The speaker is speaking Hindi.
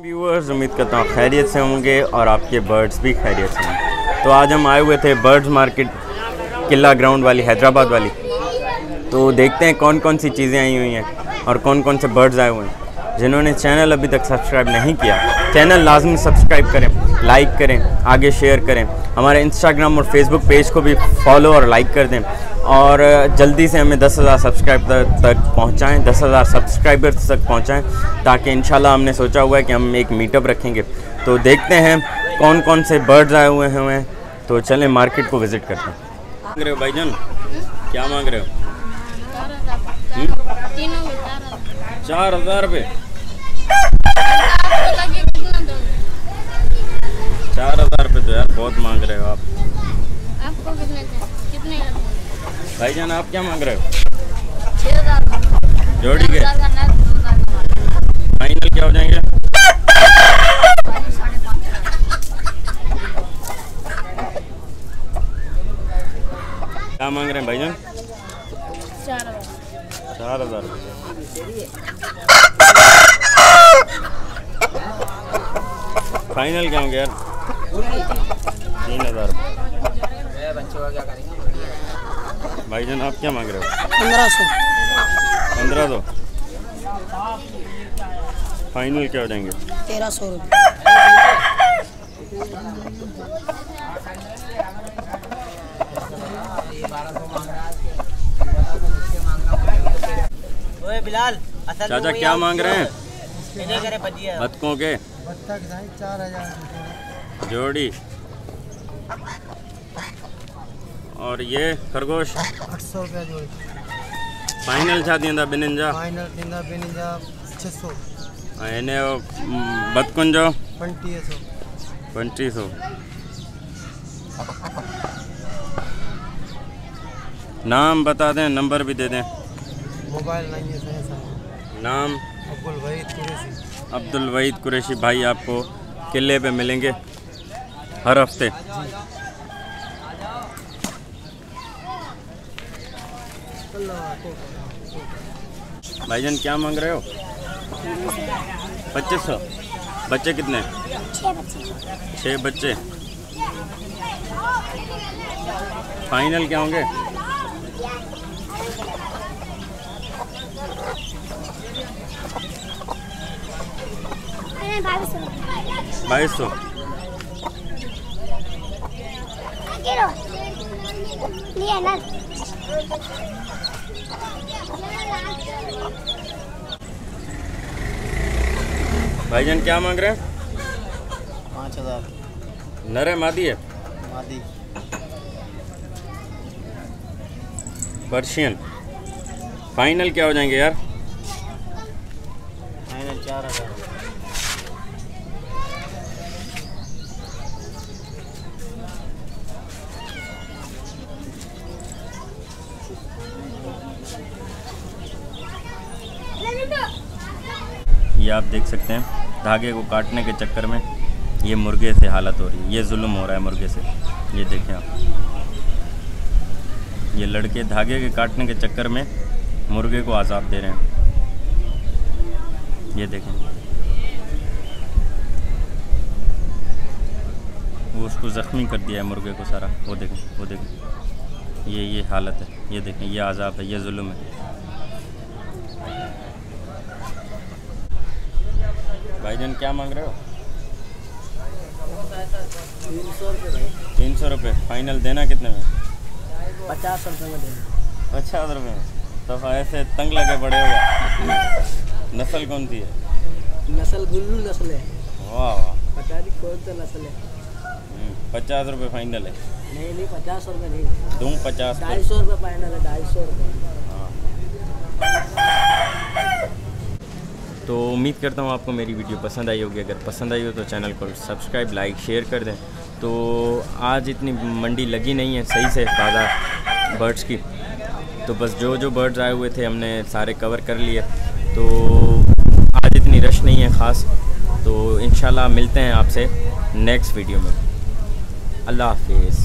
व्यूअर्स, उम्मीद करता हूँ खैरियत से होंगे और आपके बर्ड्स भी खैरियत से होंगे। तो आज हम आए हुए थे बर्ड्स मार्केट, किला ग्राउंड वाली, हैदराबाद वाली। तो देखते हैं कौन कौन सी चीज़ें आई हुई हैं और कौन कौन से बर्ड्स आए हुए हैं। जिन्होंने चैनल अभी तक सब्सक्राइब नहीं किया, चैनल लाजमी सब्सक्राइब करें, लाइक करें, आगे शेयर करें। हमारे इंस्टाग्राम और फेसबुक पेज को भी फॉलो और लाइक कर दें और जल्दी से हमें 10,000 सब्सक्राइबर तक पहुँचाएँ, 10,000 सब्सक्राइबर्स तक पहुँचाएँ, ताकि इंशाल्लाह हमने सोचा हुआ है कि हम एक मीटअप रखेंगे। तो देखते हैं कौन कौन से बर्ड्स आए हुए हैं। तो चलें मार्केट को विज़िट करते हैं। मांग रहे हो भाईजान, क्या मांग रहे हो? 4,000 रुपये। 4,000 रुपये तो यार बहुत मांग रहे हो आप। आपको कितने भाईजान आप क्या मांग रहे हो? 6,000 जोड़ी के फाइनल क्या हो जाएंगे? 5,500। क्या मांग रहे हैं भाईजान? 4,000 रुपये। फाइनल क्या होंगे यार? 3,000 रुपये। भाईजान आप क्या मांग रहे हो? 1,500। 1,500। फाइनल क्या हो जाएंगे? 1,300 रुपये। बिलाल चाचा क्या मांग रहे हैं? बतकों के 4,000 जोड़ी। और ये खरगोश 800 रुपया जोड़ी। फाइनल छा दिंदा ॿिन्हिनि जा? फाइनल थींदा ॿिन्हिनि जा 600। ऐं हिन जो बतकुनि जो 2,500। 2,500। नाम बता दें, नंबर भी दे दें। मोबाइल नहीं है सही। नाम अब्दुल वहीद कुरैशी भाई आपको किले पे मिलेंगे हर हफ्ते। भाईजान क्या मांग रहे हो? 2,500। बच्चे कितने? 6 बच्चे। फाइनल क्या होंगे? 2,200। भाईजान क्या मांग रहे हैं? 5,000। नर है मादी है? मादी। पर्शियन। फाइनल क्या हो जाएंगे यार? फाइनल 4,000। ये आप देख सकते हैं धागे को काटने के चक्कर में ये मुर्गे से हालत हो रही है। ये जुल्म हो रहा है मुर्गे से। ये देखें आप, ये लड़के धागे के काटने के चक्कर में मुर्गे को आज़ाब दे रहे हैं। ये देखें, वो उसको ज़ख्मी कर दिया है मुर्गे को सारा। वो देखें, वो देखें, ये हालत है। ये देखें, ये आज़ाब है, ये जुल्म है। भाईजान क्या मांग रहे हो? 300 रुपये भाई। 300 रुपये। फाइनल देना कितने में? 50 रुपये में देना। 50 रुपये में? तो ऐसे तंग लगे पड़े होगा। नस्ल कौन सी है? नस्ल गुल्लू नस्ल है। वाह वाह, पता नहीं कौन सा नस्ल है। 50 रुपये फाइनल है। नहीं 50 रुपये नहीं दूँ 50 पे। 250 रुपये फाइनल है। 250 रुपये। हाँ। तो उम्मीद करता हूँ आपको मेरी वीडियो पसंद आई होगी। अगर पसंद आई हो तो चैनल को सब्सक्राइब, लाइक, शेयर कर दें। तो आज इतनी मंडी लगी नहीं है सही से बाज़ार बर्ड्स की, तो बस जो बर्ड्स आए हुए थे हमने सारे कवर कर लिए। तो आज इतनी रश नहीं है ख़ास। तो इंशाल्लाह मिलते हैं आपसे नेक्स्ट वीडियो में। अल्लाह हाफिज़।